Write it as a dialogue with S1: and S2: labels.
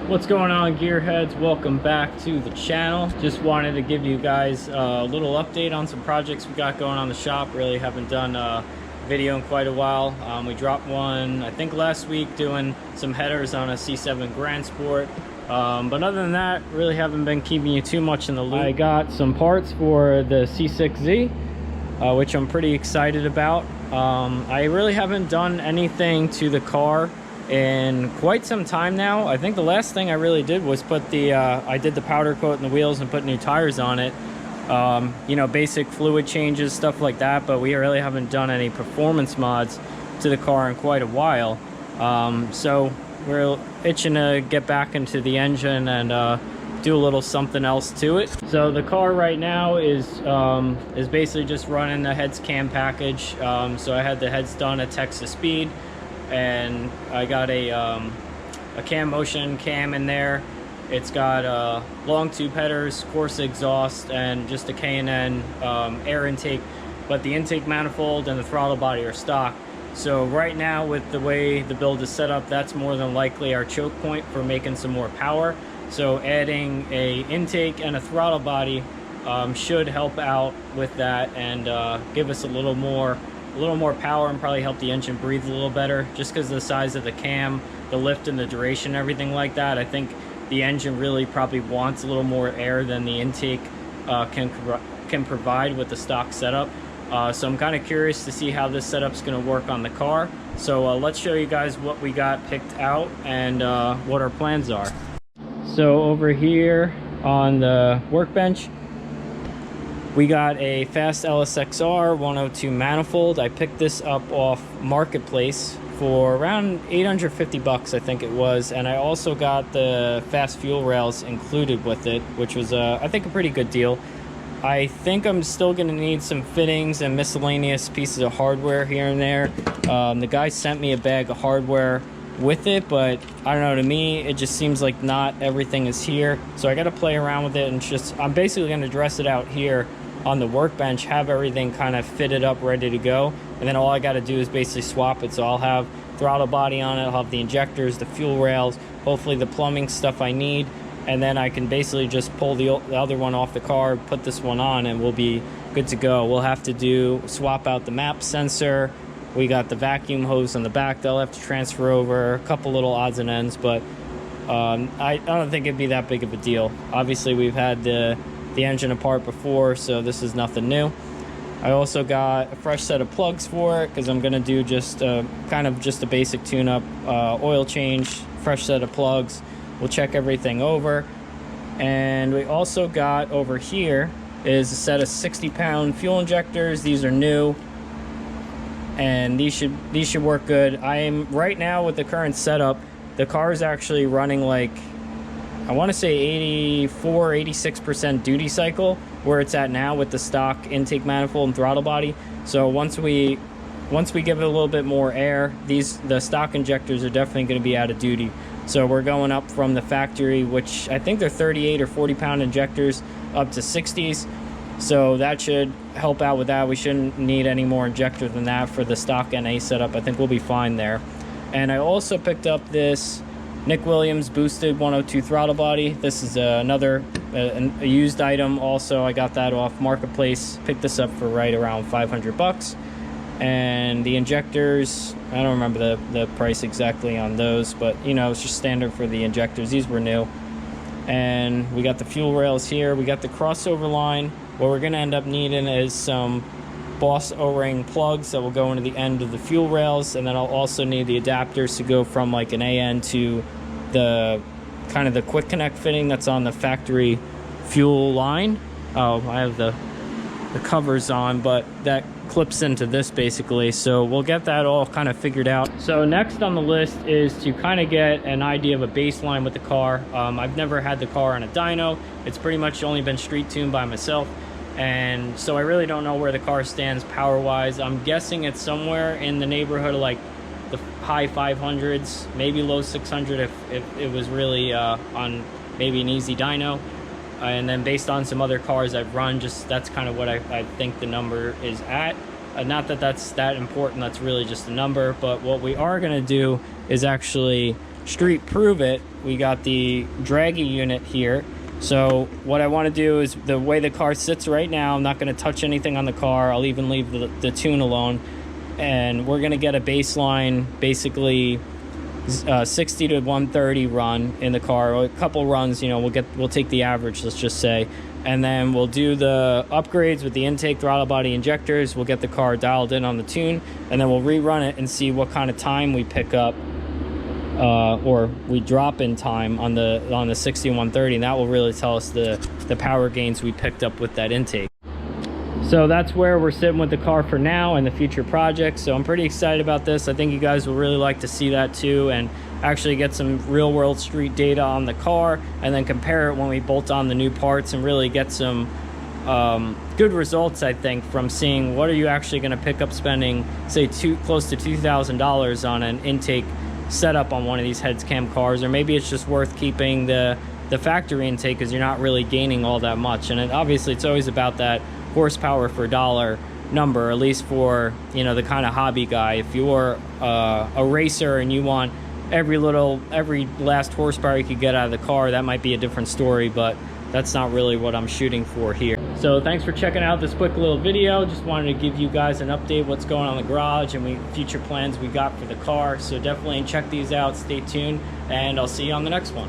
S1: What's going on, gearheads? Welcome back to the channel. Just wanted to give you guys a little update on some projects we got going on in the shop. Really haven't done a video in quite a while. We dropped one I think last week doing some headers on a C7 Grand Sport, but other than that, really haven't been keeping you too much in the loop. I got some parts for the C6Z, which I'm pretty excited about. I really haven't done anything to the car in quite some time now. I think the last thing I really did was put the I did the powder coat in the wheels and put new tires on it. You know, basic fluid changes, stuff like that, but we really haven't done any performance mods to the car in quite a while. So we're itching to get back into the engine and do a little something else to it. So the car right now is basically just running the heads cam package. So I had the heads done at Texas Speed, and I got a cam motion cam in there. It's got long tube headers, coarse exhaust, and just a K&N air intake, but the intake manifold and the throttle body are stock. So right now, with the way the build is set up, that's more than likely our choke point for making some more power. So adding a intake and a throttle body should help out with that and give us a little more power and probably help the engine breathe a little better, just because of the size of the cam, the lift and the duration, everything like that. I think the engine really probably wants a little more air than the intake can provide with the stock setup. So I'm kind of curious to see how this setup's going to work on the car. So let's show you guys what we got picked out and what our plans are. So over here on the workbench, we got a fast LSXR 102 manifold. I picked this up off Marketplace for around 850 bucks, I think it was. And I also got the fast fuel rails included with it, which was, I think, a pretty good deal. I think I'm still gonna need some fittings and miscellaneous pieces of hardware here and there. The guy sent me a bag of hardware with it, but I don't know, to me it just seems like not everything is here. So I got to play around with it, and I'm basically going to dress it out here on the workbench, have everything kind of fitted up, ready to go, and then all I got to do is basically swap it. So I'll have throttle body on it, I'll have the injectors, the fuel rails, hopefully the plumbing stuff I need, and then I can basically just pull the other one off the car, put this one on, and we'll be good to go. We'll have to swap out the map sensor. We got the vacuum hose on the back they'll have to transfer over, a couple little odds and ends, but I don't think it'd be that big of a deal. Obviously, we've had the engine apart before, so this is nothing new. I also got a fresh set of plugs for it because I'm going to do just kind of just a basic tune-up, oil change, fresh set of plugs. We'll check everything over. And we also got over here is a set of 60-pound fuel injectors. These are new, and these should work good. I am right now with the current setup, the car is actually running like, I want to say 86% duty cycle where it's at now with the stock intake manifold and throttle body. So once we give it a little bit more air, the stock injectors are definitely going to be out of duty. So we're going up from the factory, which I think they're 38 or 40 pound injectors, up to 60s. So that should help out with that. We shouldn't need any more injector than that for the stock NA setup. I think we'll be fine there. And I also picked up this Nick Williams boosted 102 throttle body. This is another a used item. Also, I got that off Marketplace. Picked this up for right around 500 bucks. And the injectors, I don't remember the price exactly on those, but you know, it's just standard for the injectors. These were new. And we got the fuel rails here. We got the crossover line. What we're going to end up needing is some Boss O-ring plugs that will go into the end of the fuel rails, and then I'll also need the adapters to go from like an AN to the kind of the quick connect fitting that's on the factory fuel line. Oh, I have the covers on, but that clips into this basically. So we'll get that all kind of figured out. So next on the list is to kind of get an idea of a baseline with the car. I've never had the car on a dyno. It's pretty much only been street tuned by myself. And so I really don't know where the car stands power-wise. I'm guessing it's somewhere in the neighborhood of like the high 500s, maybe low 600 if it was really on maybe an easy dyno. And then based on some other cars I've run, that's kind of what I think the number is at. Not that that's that important, that's really just a number. But what we are going to do is actually street prove it, we got the draggy unit here. So what I want to do is, the way the car sits right now, I'm not going to touch anything on the car. I'll even leave the tune alone. And we're going to get a baseline, basically 60 to 130 run in the car. A couple runs, you know, we'll take the average, let's just say. And then we'll do the upgrades with the intake, throttle body, injectors. We'll get the car dialed in on the tune, and then we'll rerun it and see what kind of time we pick up, or we drop in time on the 60 and 130, and that will really tell us the power gains we picked up with that intake. So that's where we're sitting with the car for now and the future projects. So I'm pretty excited about this. I think you guys will really like to see that too, and actually get some real world street data on the car, and then compare it when we bolt on the new parts, and really get some good results, I think, from seeing what are you actually going to pick up spending, say, close to $2,000 on an intake setup on one of these heads cam cars. Or maybe it's just worth keeping the factory intake, because you're not really gaining all that much. And obviously it's always about that horsepower for dollar number, at least for, you know, the kind of hobby guy. If you're a racer and you want every last horsepower you could get out of the car, that might be a different story, but that's not really what I'm shooting for here. So thanks for checking out this quick little video. Just wanted to give you guys an update what's going on in the garage and future plans we got for the car. So definitely check these out, stay tuned, and I'll see you on the next one.